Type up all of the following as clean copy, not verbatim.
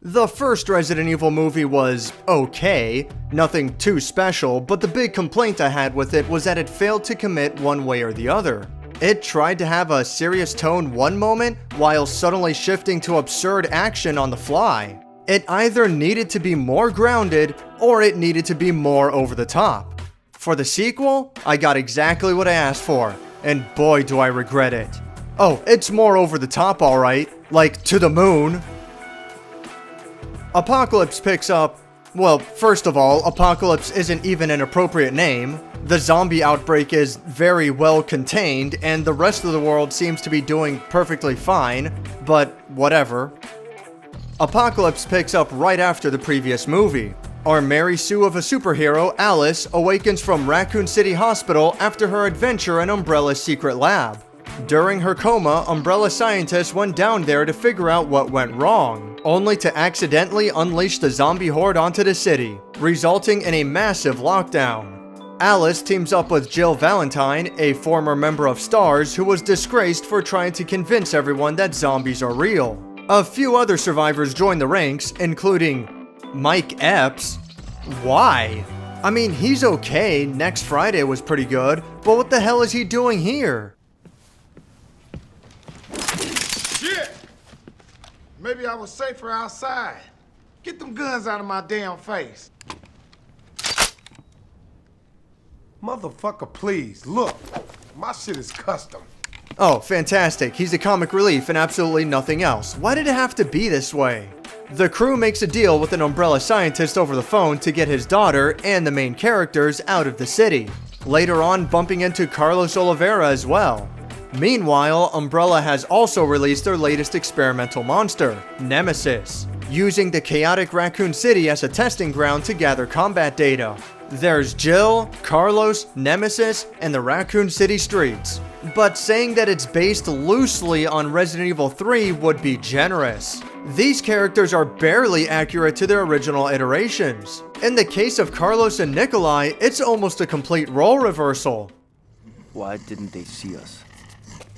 The first Resident Evil movie was okay, nothing too special, but the big complaint I had with it was that it failed to commit one way or the other. It tried to have a serious tone one moment, while suddenly shifting to absurd action on the fly. It either needed to be more grounded, or it needed to be more over the top. For the sequel, I got exactly what I asked for, and boy do I regret it. Oh, it's more over the top alright, like to the moon. Apocalypse picks up... Well, first of all, Apocalypse isn't even an appropriate name. The zombie outbreak is very well contained, and the rest of the world seems to be doing perfectly fine, but whatever. Apocalypse picks up right after the previous movie. Our Mary Sue of a superhero, Alice, awakens from Raccoon City Hospital after her adventure in Umbrella's secret lab. During her coma, Umbrella scientists went down there to figure out what went wrong, only to accidentally unleash the zombie horde onto the city, resulting in a massive lockdown. Alice teams up with Jill Valentine, a former member of STARS who was disgraced for trying to convince everyone that zombies are real. A few other survivors join the ranks, including Mike Epps. Why? I mean, he's okay, Next Friday was pretty good, but what the hell is he doing here? Shit! Maybe I was safer outside. Get them guns out of my damn face. Motherfucker, please, look. My shit is custom. Oh, fantastic. He's a comic relief and absolutely nothing else. Why did it have to be this way? The crew makes a deal with an Umbrella scientist over the phone to get his daughter and the main characters out of the city, later on bumping into Carlos Oliveira as well. Meanwhile, Umbrella has also released their latest experimental monster, Nemesis, using the chaotic Raccoon City as a testing ground to gather combat data. There's Jill, Carlos, Nemesis, and the Raccoon City streets. But saying that it's based loosely on Resident Evil 3 would be generous. These characters are barely accurate to their original iterations. In the case of Carlos and Nikolai, it's almost a complete role reversal. Why didn't they see us?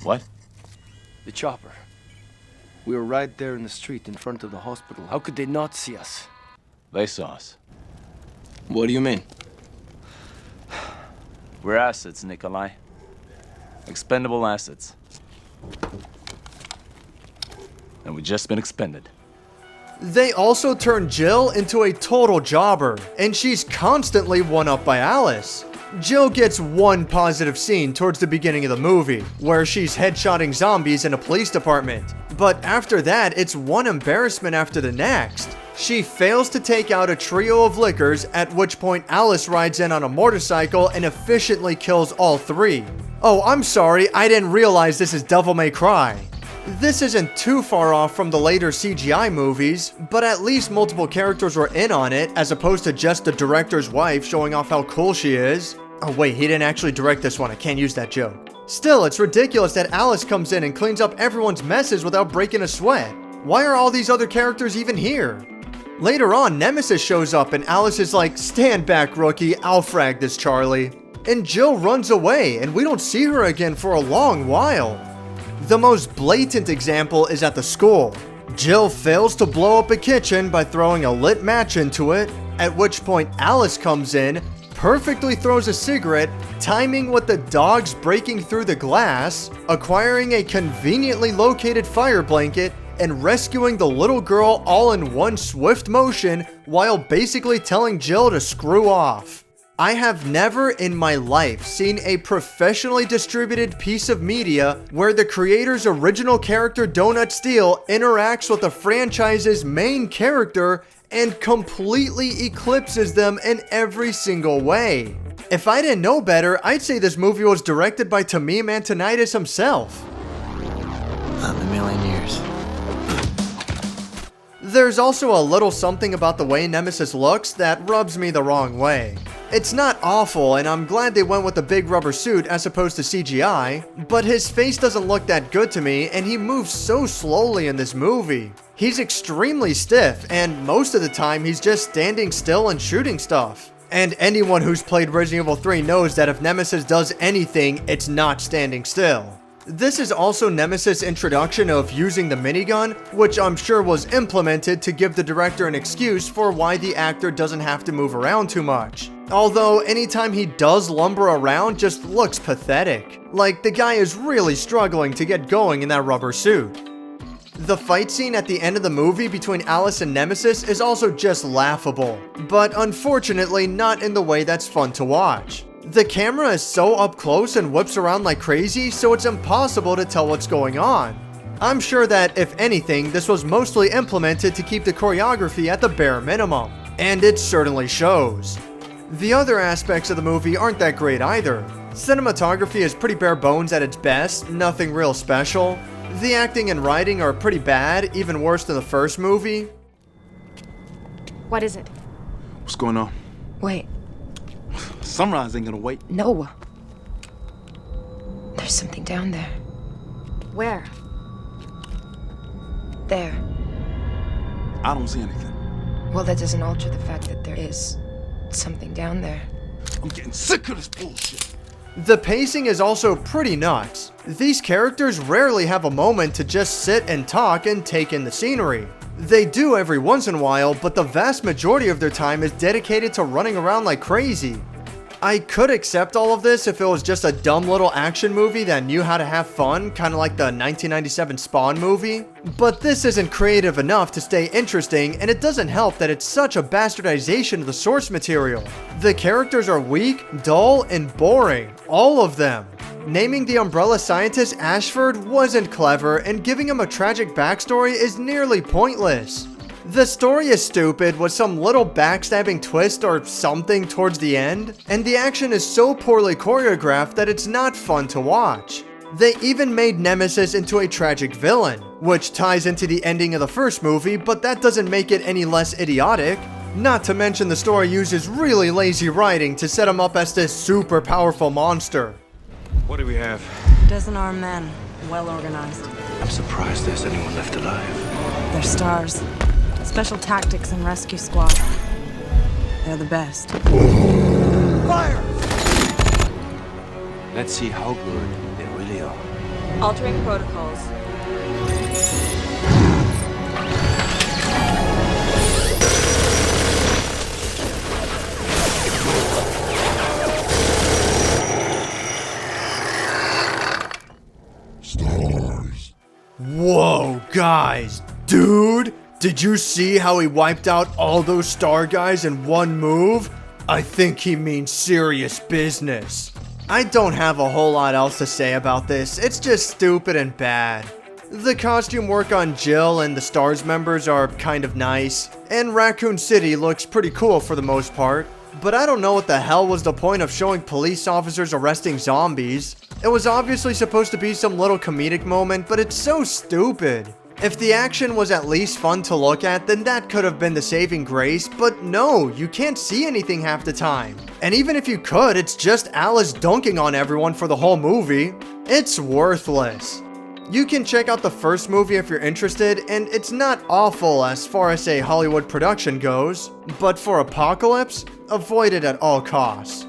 What? The chopper. We were right there in the street in front of the hospital. How could they not see us? They saw us. What do you mean? We're assets, Nikolai. Expendable assets. And we've just been expended. They also turned Jill into a total jobber, and she's constantly one-up by Alice. Jill gets one positive scene towards the beginning of the movie, where she's headshotting zombies in a police department. But after that, it's one embarrassment after the next. She fails to take out a trio of lickers, at which point Alice rides in on a motorcycle and efficiently kills all three. Oh, I'm sorry, I didn't realize this is Devil May Cry. This isn't too far off from the later CGI movies, but at least multiple characters were in on it, as opposed to just the director's wife showing off how cool she is. Oh wait, he didn't actually direct this one, I can't use that joke. Still, it's ridiculous that Alice comes in and cleans up everyone's messes without breaking a sweat. Why are all these other characters even here? Later on, Nemesis shows up and Alice is like, "Stand back, rookie, I'll frag this Charlie." And Jill runs away, and we don't see her again for a long while. The most blatant example is at the school. Jill fails to blow up a kitchen by throwing a lit match into it, at which point Alice comes in, perfectly throws a cigarette, timing with the dogs breaking through the glass, acquiring a conveniently located fire blanket, and rescuing the little girl all in one swift motion while basically telling Jill to screw off. I have never in my life seen a professionally distributed piece of media where the creator's original character Donut Steel interacts with the franchise's main character and completely eclipses them in every single way. If I didn't know better, I'd say this movie was directed by Tamim Antonitis himself. Not in a million years. There's also a little something about the way Nemesis looks that rubs me the wrong way. It's not awful, and I'm glad they went with the big rubber suit as opposed to CGI, but his face doesn't look that good to me, and he moves so slowly in this movie. He's extremely stiff, and most of the time he's just standing still and shooting stuff. And anyone who's played Resident Evil 3 knows that if Nemesis does anything, it's not standing still. This is also Nemesis' introduction of using the minigun, which I'm sure was implemented to give the director an excuse for why the actor doesn't have to move around too much. Although anytime he does lumber around just looks pathetic. Like the guy is really struggling to get going in that rubber suit. The fight scene at the end of the movie between Alice and Nemesis is also just laughable, but unfortunately not in the way that's fun to watch. The camera is so up close and whips around like crazy, so it's impossible to tell what's going on. I'm sure that, if anything, this was mostly implemented to keep the choreography at the bare minimum, and it certainly shows. The other aspects of the movie aren't that great either. Cinematography is pretty bare bones at its best, nothing real special. The acting and writing are pretty bad, even worse than the first movie. What is it? What's going on? Wait. Sunrise ain't gonna wait. No. There's something down there. Where? There. I don't see anything. Well, that doesn't alter the fact that there is something down there. I'm getting sick of this bullshit. The pacing is also pretty nuts. These characters rarely have a moment to just sit and talk and take in the scenery. They do every once in a while, but the vast majority of their time is dedicated to running around like crazy. I could accept all of this if it was just a dumb little action movie that knew how to have fun, kind of like the 1997 Spawn movie. But this isn't creative enough to stay interesting, and it doesn't help that it's such a bastardization of the source material. The characters are weak, dull, and boring. All of them. Naming the umbrella scientist Ashford wasn't clever, and giving him a tragic backstory is nearly pointless. The story is stupid with some little backstabbing twist or something towards the end, and the action is so poorly choreographed that it's not fun to watch. They even made Nemesis into a tragic villain, which ties into the ending of the first movie, but that doesn't make it any less idiotic. Not to mention the story uses really lazy writing to set him up as this super powerful monster. What do we have? Dozen armed men, well organized. I'm surprised there's anyone left alive. They're stars. Special tactics and rescue squad. They're the best. Fire! Let's see how good they really are. Altering protocols. Stars. Whoa, guys, dude! Did you see how he wiped out all those star guys in one move? I think he means serious business. I don't have a whole lot else to say about this, it's just stupid and bad. The costume work on Jill and the STARS members are kind of nice, and Raccoon City looks pretty cool for the most part. But I don't know what the hell was the point of showing police officers arresting zombies. It was obviously supposed to be some little comedic moment, but it's so stupid. If the action was at least fun to look at, then that could have been the saving grace, but no, you can't see anything half the time. And even if you could, it's just Alice dunking on everyone for the whole movie. It's worthless. You can check out the first movie if you're interested, and it's not awful as far as a Hollywood production goes, but for Apocalypse, avoid it at all costs.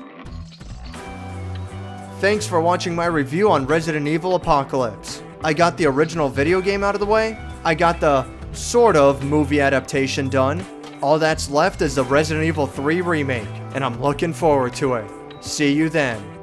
Thanks for watching my review on Resident Evil Apocalypse. I got the original video game out of the way, I got the sort of movie adaptation done. All that's left is the Resident Evil 3 remake, and I'm looking forward to it. See you then.